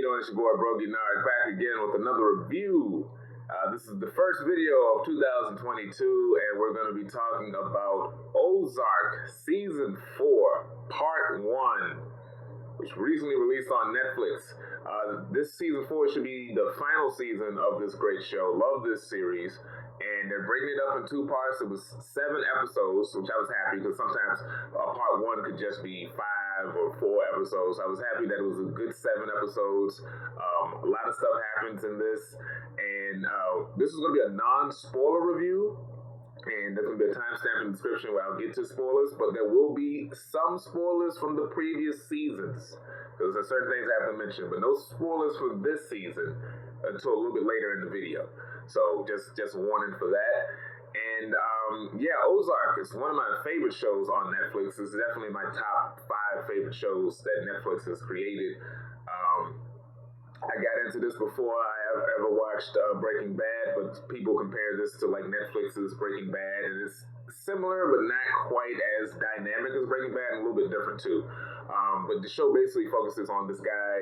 doing? It's your boy Brogi Naric back again with another review. This is the first video of 2022, and we're going to be talking about Ozark Season 4, Part 1, which recently released on Netflix. This Season 4 should be the final season of this great show. Love this series. And they're breaking it up in two parts. It was 7 episodes, which I was happy because sometimes part 1 could just be 5 or 4 episodes. I was happy that it was a good 7 episodes. A lot of stuff happens in this. And this is going to be a non-spoiler review. And there's going to be a timestamp in the description where I'll get to spoilers, but there will be some spoilers from the previous seasons, because there's certain things I have to mention, but no spoilers for this season until a little bit later in the video. So just warning for that. And Ozark is one of my favorite shows on Netflix. It's definitely my top 5 favorite shows that Netflix has created. I got into this before I ever watched Breaking Bad, but people compare this to like Netflix's Breaking Bad, and it's similar but not quite as dynamic as Breaking Bad, and a little bit different too. But the show basically focuses on this guy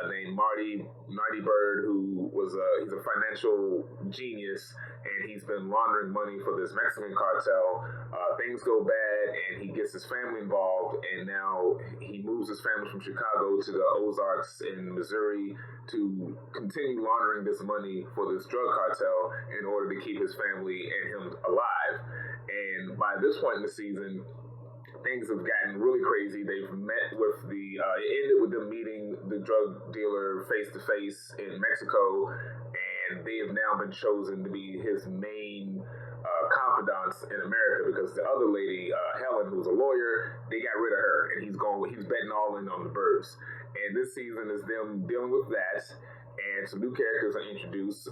named Marty Bird, who was he's a financial genius, and he's been laundering money for this Mexican cartel. Things go bad, and he gets his family involved, and now he moves his family from Chicago to the Ozarks in Missouri to continue laundering this money for this drug cartel in order to keep his family and him alive. And by this point in the season, things have gotten really crazy. They've met with it ended with them meeting the drug dealer face to face in Mexico, and they have now been chosen to be his main confidants in America, because the other lady, Helen, who's a lawyer, they got rid of her, and he's betting all in on the Birds. And this season is them dealing with that. And some new characters are introduced.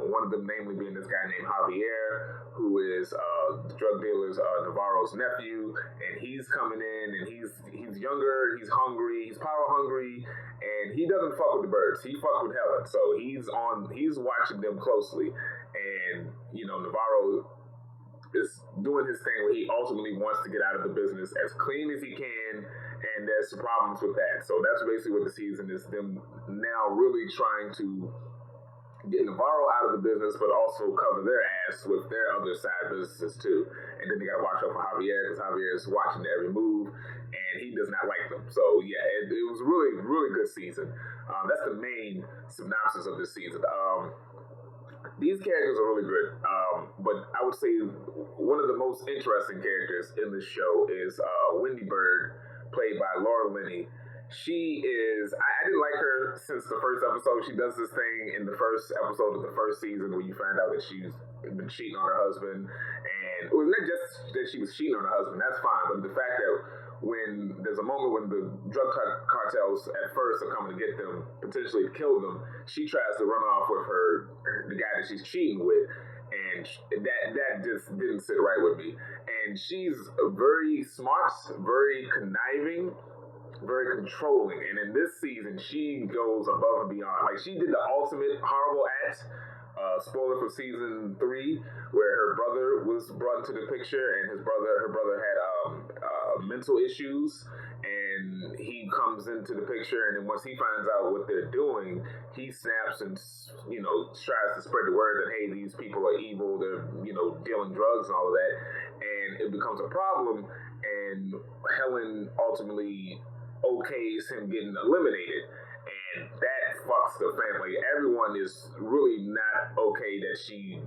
One of them, namely, being this guy named Javier, who is the drug dealer's Navarro's nephew, and he's coming in, and he's younger, he's hungry, he's power hungry, and he doesn't fuck with the Birds. He fuck with Helen, so he's watching them closely, and Navarro is doing his thing where he ultimately wants to get out of the business as clean as he can, and there's some problems with that. So that's basically what the season is, them now really trying to get Navarro out of the business, but also cover their ass with their other side businesses too. And then they got to watch out for Javier, because Javier is watching their every move, and he does not like them. So yeah, it was really, really good season. That's the main synopsis of this season. These characters are really good, but I would say one of the most interesting characters in this show is Wendy Bird, played by Laura Linney. She is, I didn't like her since the first episode. She does this thing in the first episode of the first season where you find out that she's been cheating on her husband. And it was not just that she was cheating on her husband, that's fine, but the fact that when there's a moment when the drug cartels at first are coming to get them, potentially to kill them, she tries to run off with the guy that she's cheating with, and that just didn't sit right with me. And she's very smart, very conniving, very controlling, and in this season she goes above and beyond. Like, she did the ultimate horrible act. Spoiler for season 3, where her brother was brought into the picture, and her brother had mental issues, and he comes into the picture, and then once he finds out what they're doing, he snaps and tries to spread the word that, hey, these people are evil, they're dealing drugs and all of that, and it becomes a problem, and Helen ultimately okays him getting eliminated. And that fucks the family. Everyone is really not okay that she,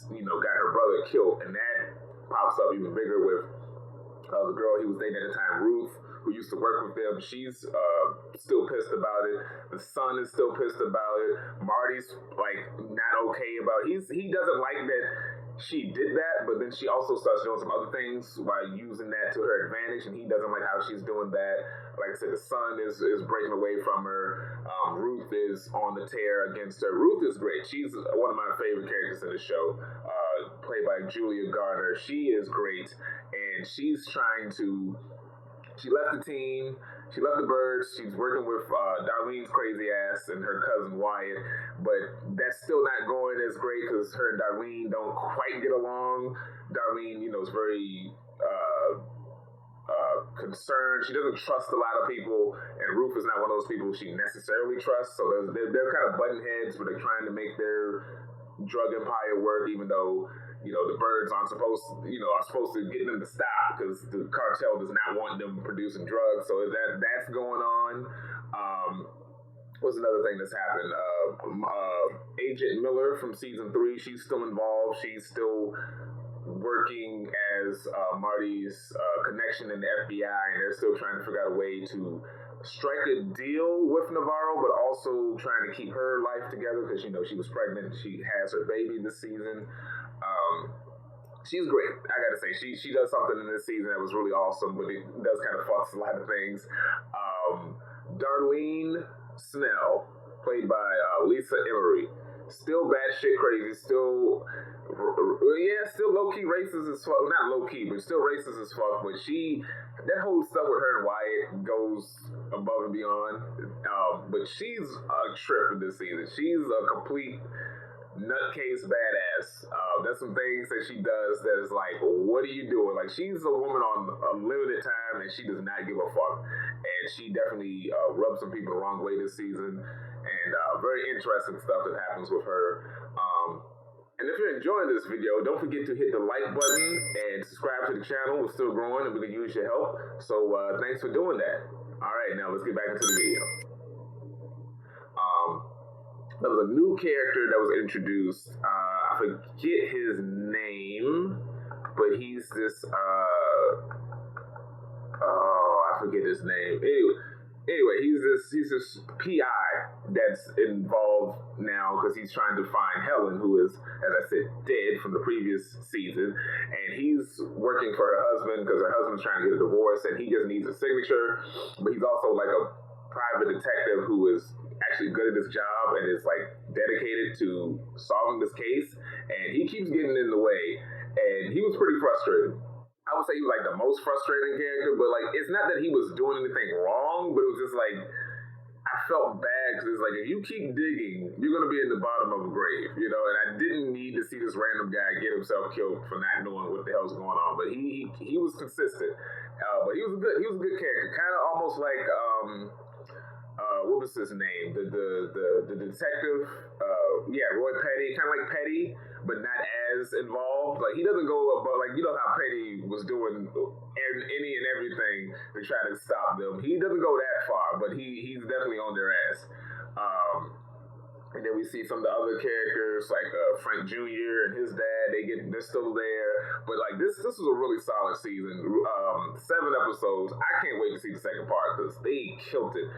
got her brother killed. And that pops up even bigger with the girl he was dating at the time, Ruth, who used to work with them. She's still pissed about it. The son is still pissed about it. Marty's not okay about it. He doesn't like that she did that, but then she also starts doing some other things while using that to her advantage, and he doesn't like how she's doing that. Like I said, the son is breaking away from her. Ruth is on the tear against her. Ruth is great. She's one of my favorite characters in the show, played by Julia Garner. She is great, and she left the team. She left the Birds. She's working with Darlene's crazy ass and her cousin Wyatt, but that's still not going as great because her and Darlene don't quite get along. Darlene, is very concerned. She doesn't trust a lot of people, and Ruth is not one of those people she necessarily trusts. So they're kind of button heads, but they're trying to make their drug empire work, even though the birds aren't supposed to get them to stop because the cartel does not want them producing drugs. So that's going on. What's another thing that's happened? Agent Miller from season 3, she's still involved. She's still working as Marty's connection in the FBI, and they're still trying to figure out a way to strike a deal with Navarro, but also trying to keep her life together because she was pregnant. She has her baby this season. She's great. I gotta say, she does something in this season that was really awesome, but it does kind of fucks a lot of things. Darlene Snell, played by Lisa Emery, still batshit crazy, still low-key racist as fuck. Not low-key, but still racist as fuck. But that whole stuff with her and Wyatt goes above and beyond. But she's a trip in this season. She's a complete nutcase badass. There's some things that she does that is like, what are you doing? Like, she's a woman on a limited time, and she does not give a fuck. And she definitely rubs some people the wrong way this season. And very interesting stuff that happens with her. And if you're enjoying this video, don't forget to hit the like button and subscribe to the channel. We're still growing, and we can use your help. So thanks for doing that. All right, now let's get back into the video. There was a new character that was introduced. I forget his name, but he's this, I forget his name. Anyway, he's this PI that's involved now because he's trying to find Helen, who is, as I said, dead from the previous season. And he's working for her husband because her husband's trying to get a divorce, and he just needs a signature. But he's also like a private detective who is actually good at his job and is like dedicated to solving this case, and he keeps getting in the way, and he was pretty frustrated. I would say he was like the most frustrating character, but like it's not that he was doing anything wrong, but it was just like I felt bad because it's like if you keep digging, you're gonna be in the bottom of a grave, and I didn't need to see this random guy get himself killed for not knowing what the hell's going on, but he was consistent, but he was a good character, kind of almost like what was his name? The detective, Roy Petty, kind of like Petty, but not as involved. Like he doesn't go above, like how Petty was doing any and everything to try to stop them. He doesn't go that far, but he's definitely on their ass. And then we see some of the other characters like Frank Jr. and his dad. They're still there. But like this was a really solid season. 7 episodes. I can't wait to see the second part because they killed it.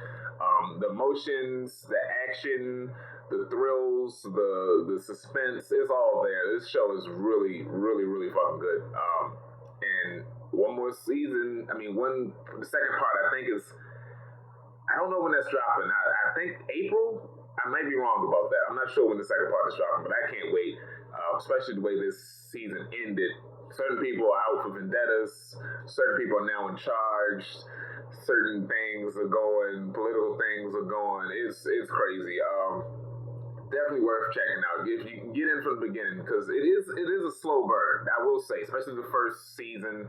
The emotions, the action, the thrills, the suspense, it's all there. This show is really, really, really fucking good. And one more season. The second part I think is, I don't know when that's dropping. I think April. I might be wrong about that. I'm not sure when the second part is dropping, but I can't wait. Especially the way this season ended. Certain people are out for vendettas. Certain people are now in charge. Certain things are going. Political things are going. It's crazy. Definitely worth checking out if you can get in from the beginning, because it is a slow burn. I will say, especially the first season,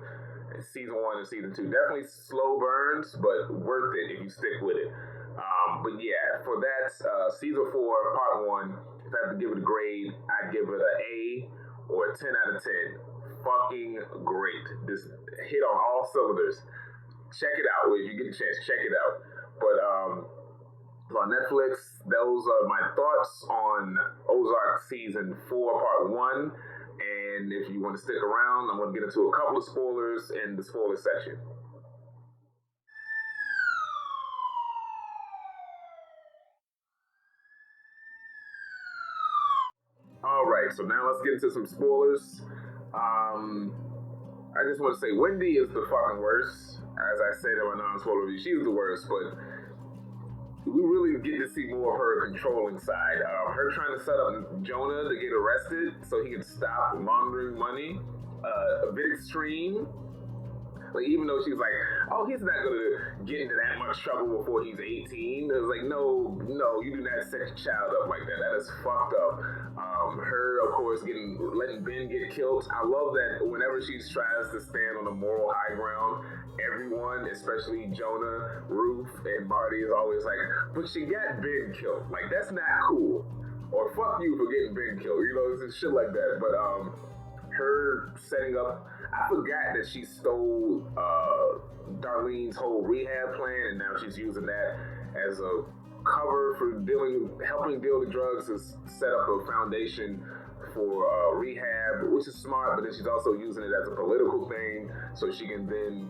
season 1 and season 2, definitely slow burns, but worth it if you stick with it. But yeah, for that, season 4, part 1, if I have to give it a grade, I'd give it an A or a 10 out of 10. Fucking great. This hit on all cylinders. Check it out if you get a chance. Check it out. But on Netflix, those are my thoughts on Ozark season 4, part 1. And if you want to stick around, I'm going to get into a couple of spoilers in the spoiler section. Alright, so now let's get into some spoilers. I just want to say Wendy is the fucking worst. As I said in my non-spoiler review, she's the worst, but we really get to see more of her controlling side. Her trying to set up Jonah to get arrested so he can stop laundering money. A bit extreme. Like, even though she's like, oh, he's not going to get into that much trouble before he's 18. It was like, no, you do not set your child up like that. That is fucked up. Her, of course, letting Ben get killed. I love that whenever she tries to stand on the moral high ground, everyone, especially Jonah, Ruth, and Marty, is always like, but she got Ben killed. Like, that's not cool. Or fuck you for getting Ben killed. You know, it's shit like that. But her setting up, I forgot that she stole Darlene's whole rehab plan, and now she's using that as a cover for helping deal with drugs to set up a foundation for rehab, which is smart. But then she's also using it as a political thing, so she can then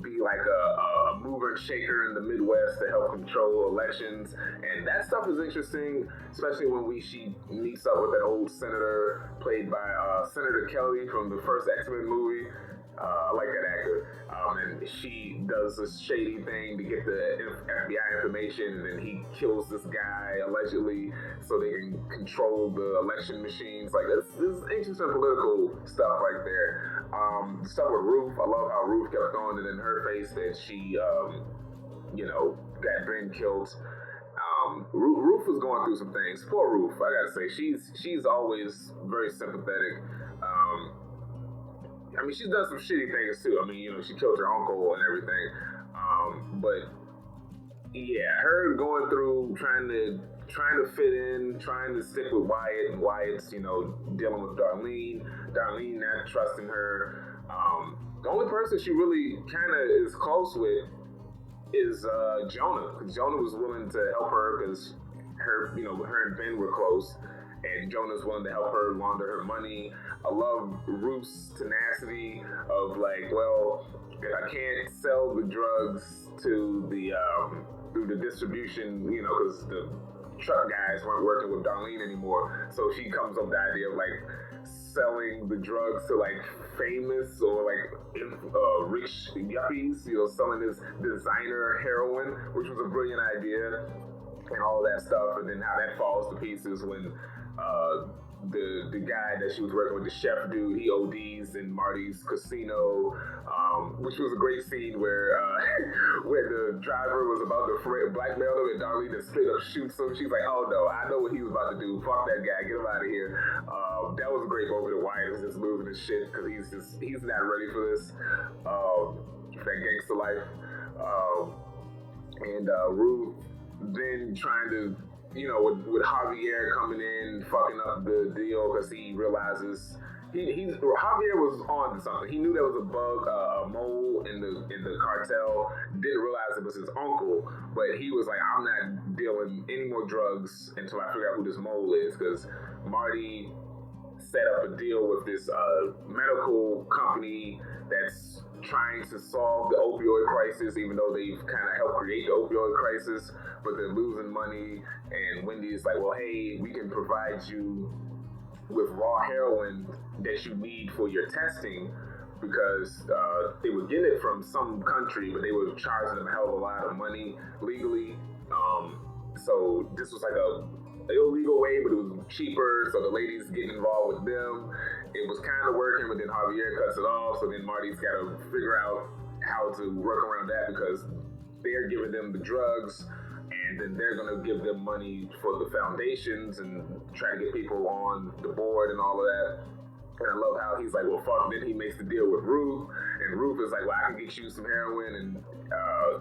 be like a mover and shaker in the Midwest to help control elections. And that stuff is interesting, especially when she meets up with that old senator played by Senator Kelly from the first X-Men movie. I like that actor. And she does this shady thing to get the FBI information, and then he kills this guy allegedly so they can control the election machines. Like, this is interesting political stuff right there. Stuff with Ruth, I love how Ruth kept throwing it in her face that she, got Ben killed. Ruth was going through some things. Poor Ruth, I gotta say, she's always very sympathetic. I mean, she's done some shitty things too. I mean, she killed her uncle and everything. But yeah, her going through trying to fit in, trying to stick with Wyatt, and Wyatt's, dealing with Darlene not trusting her. The only person she really kind of is close with is Jonah. Jonah was willing to help her because her and Ben were close. And Jonah's willing to help her launder her money. I love Ruth's tenacity of like, well, I can't sell the drugs to the through the distribution, because the truck guys weren't working with Darlene anymore. So she comes up with the idea of like selling the drugs to like famous or like rich yuppies, selling this designer heroin, which was a brilliant idea, and all that stuff. And then how that falls to pieces when the guy that she was working with, the chef dude, he ODs in Marty's casino, which was a great scene where the driver was about to blackmail him, and Darlene just straight up shoots him. She's like, oh no, I know what he was about to do. Fuck that guy, get him out of here. That was a great moment. Wyatt is just losing his shit because he's not ready for this, that gangster life. And Ruth then trying to, with Javier coming in, fucking up the deal because he realizes Javier was on to something. He knew there was a bug, a mole in the cartel. Didn't realize it was his uncle, but he was like, I'm not dealing any more drugs until I figure out who this mole is, because Marty set up a deal with this medical company that's trying to solve the opioid crisis, even though they've kind of helped create the opioid crisis, but they're losing money. And Wendy's like, well, hey, we can provide you with raw heroin that you need for your testing, because they were getting it from some country, but they were charging them a hell of a lot of money legally. So this was like a illegal way, but it was cheaper, so the ladies getting involved with them. It was kind of working, but then Javier cuts it off, so then Marty's got to figure out how to work around that, because they're giving them the drugs, and then they're going to give them money for the foundations and try to get people on the board and all of that. And I love how he's like, well, fuck. Then he makes the deal with Ruth, and Ruth is like, well, I can get you some heroin and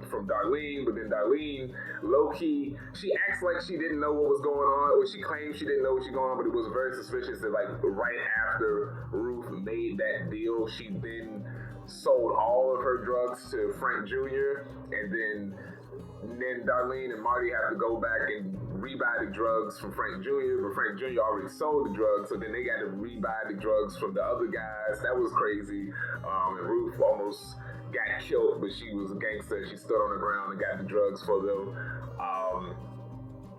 from Darlene. But then Darlene, low key, she acts like she didn't know what was going on, or she claims she didn't know what was going on. But it was very suspicious that, like, right after Ruth made that deal, she then sold all of her drugs to Frank Jr. And then Darlene and Marty have to go back and rebuy the drugs from Frank Jr., but Frank Jr. already sold the drugs, so then they got to rebuy the drugs from the other guys. That was crazy. And Ruth almost got killed, but she was a gangster. She stood on the ground and got the drugs for them.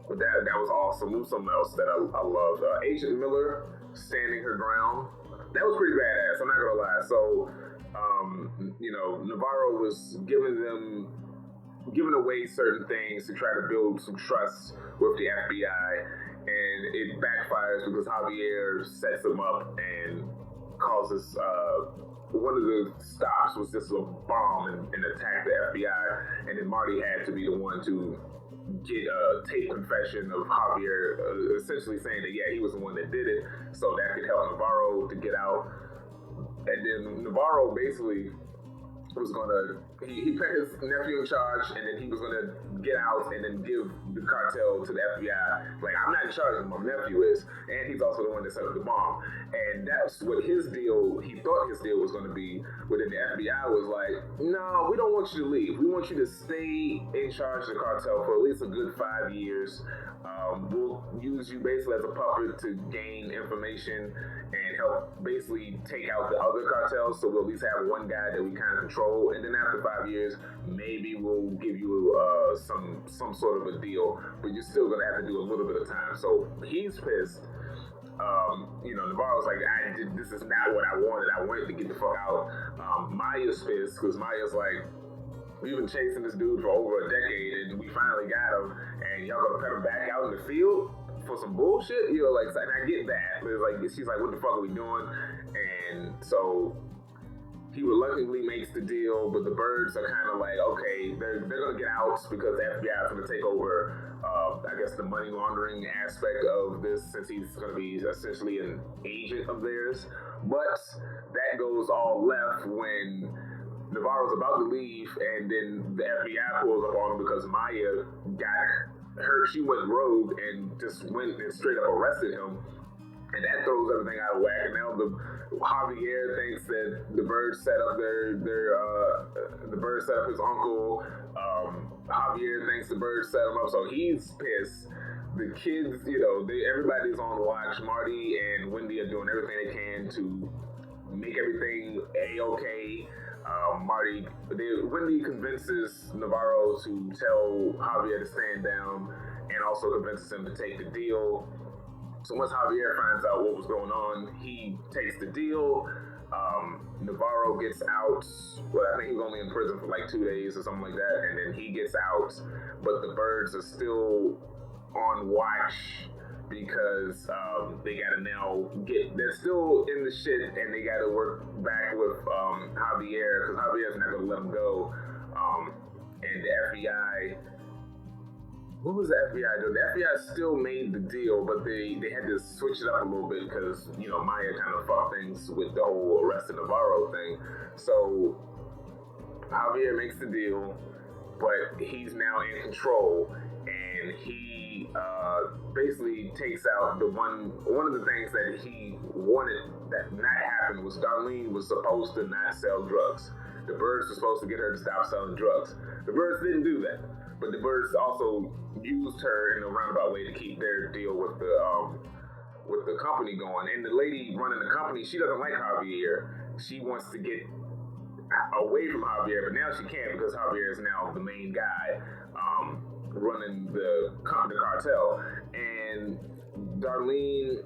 But that was awesome. It was something else that I loved. Agent Miller standing her ground. That was pretty badass, I'm not gonna lie. So, Navarro was giving away certain things to try to build some trust with the FBI, and it backfires because Javier sets him up and causes one of the stops was just a bomb and attack the FBI, and then Marty had to be the one to get a tape confession of Javier, essentially saying that he was the one that did it, so that could help Navarro to get out. And then Navarro basically was gonna he put his nephew in charge, and then he was gonna get out and then give the cartel to the FBI. Like, I'm not in charge, my nephew is, and he's also the one that set up the bomb. And that's what he thought his deal was gonna be. But then the FBI was like, no, we don't want you to leave. We want you to stay in charge of the cartel for at least a good 5 years. We'll use you basically as a puppet to gain information and help basically take out the other cartels, so we'll at least have one guy that we kind of control. And then after 5 years, maybe we'll give you some sort of a deal, but you're still gonna have to do a little bit of time. So he's pissed. Navarro's like, this is not what I wanted. I wanted to get the fuck out. Maya's pissed because Maya's like, we've been chasing this dude for over a decade, and we finally got him, and y'all gonna put him back out in the field for some bullshit? And I get that. But it's like, she's like, what the fuck are we doing? And so he reluctantly makes the deal, but the birds are kind of like, okay, they're gonna get out because the FBI is gonna take over, I guess, the money laundering aspect of this, since he's gonna be essentially an agent of theirs. But that goes all left when Navarro's about to leave, and then the FBI pulls up on him because Maya got hurt. She went rogue and just went and straight up arrested him. And that throws everything out of whack. And now Javier thinks that the birds set up the birds set up his uncle. Javier thinks the birds set him up, so he's pissed. The kids, everybody's on watch. Marty and Wendy are doing everything they can to make everything A-okay. Wendy convinces Navarro to tell Javier to stand down, and also convinces him to take the deal. So once Javier finds out what was going on, he takes the deal. Navarro gets out. Well, I think he was only in prison for like 2 days or something like that, and then he gets out. But the birds are still on watch because they gotta they're still in the shit, and they gotta work back with Javier, because Javier's not gonna let them go. And the FBI, what was the FBI doing? The FBI still made the deal, but they had to switch it up a little bit because, Maya kind of fucked things with the whole arrested Navarro thing. So Javier makes the deal, but he's now in control, and he basically takes out one of the things that he wanted that not happen was Darlene was supposed to not sell drugs. The birds were supposed to get her to stop selling drugs. The birds didn't do that, but the birds also used her in a roundabout way to keep their deal with the company going. And the lady running the company, she doesn't like Javier. She wants to get away from Javier, but now she can't because Javier is now the main guy running the cartel. And Darlene,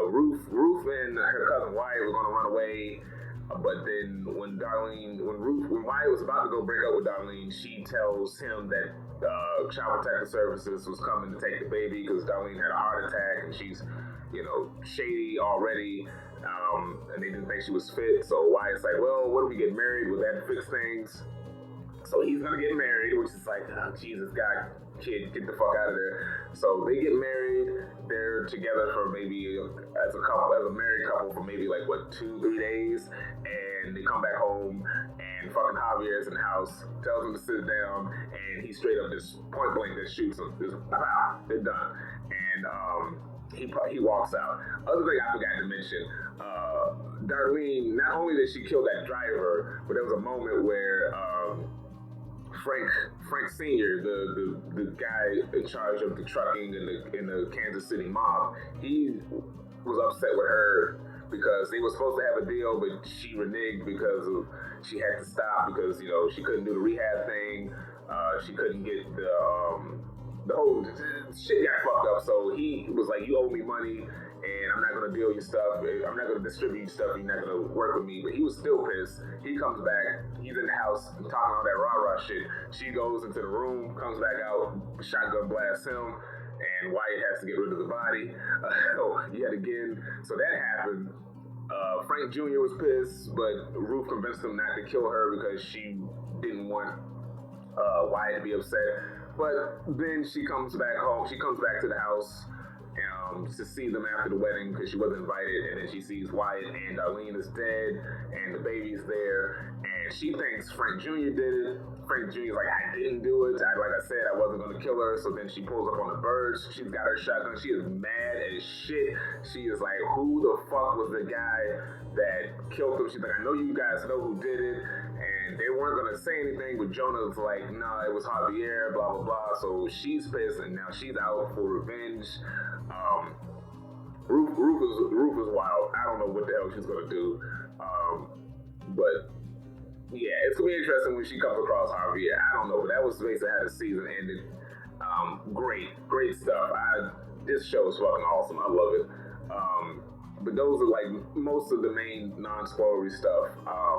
Ruth and her cousin Wyatt were going to run away, but then when Wyatt was about to go break up with Darlene, she tells him that Child Protective Services was coming to take the baby because Darlene had a heart attack and she's, shady already, and they didn't think she was fit. So Wyatt's like, well, what if we get married? Would that fix things? So he's gonna get married, which is like, oh, Jesus, God, kid, get the fuck out of there. So they get married. They're together for maybe as a married couple for maybe like 2-3 days, and they come back home, and fucking Javier's in the house, tells them to sit down, and he straight up just point blank just shoots them. Just pow, they're done, and he walks out. Other thing I forgot to mention, Darlene, not only did she kill that driver, but there was a moment where Frank Sr., the guy in charge of the trucking in the Kansas City mob, he was upset with her because they were supposed to have a deal, but she reneged because she had to stop because she couldn't do the rehab thing. She couldn't get the whole shit got fucked up. So he was like, "You owe me money, and I'm not gonna deal your stuff. I'm not gonna distribute your stuff. You're not gonna work with me." But he was still pissed. He comes back. He's in the house talking all that rah-rah shit. She goes into the room, comes back out, shotgun blasts him, and Wyatt has to get rid of the body yet again. So that happened. Frank Jr. was pissed, but Ruth convinced him not to kill her because she didn't want Wyatt to be upset. But then she comes back home. She comes back to the house to see them after the wedding because she wasn't invited. And then she sees Wyatt and Darlene is dead and the baby's there. And she thinks Frank Jr. did it. Frank Jr.'s like, I didn't do it. Like I said, I wasn't going to kill her. So then she pulls up on the birds. She's got her shotgun. She is mad as shit. She is like, who the fuck was the guy that killed him? She's like, I know you guys know who did it. And they weren't going to say anything, but Jonah's like, no, it was Javier, blah, blah, blah. So she's pissed, and now she's out for revenge. Roof is wild. I don't know what the hell she's going to do. But yeah, it's going to be interesting when she comes across Javier. I don't know, but that was basically how the season ended. Great stuff. This show is fucking awesome. I love it. But those are like most of the main non-spoilery stuff.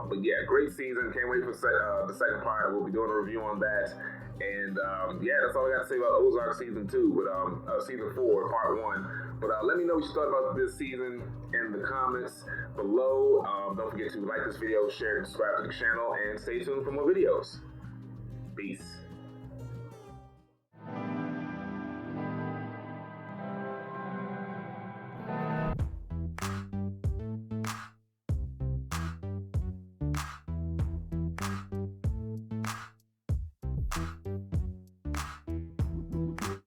But yeah, great season. Can't wait for the second part. We'll be doing a review on that. And yeah, that's all I got to say about Ozark season 2, but season 4, part 1. But let me know what you thought about this season in the comments below. Don't forget to like this video, share, and subscribe to the channel, and stay tuned for more videos. Peace.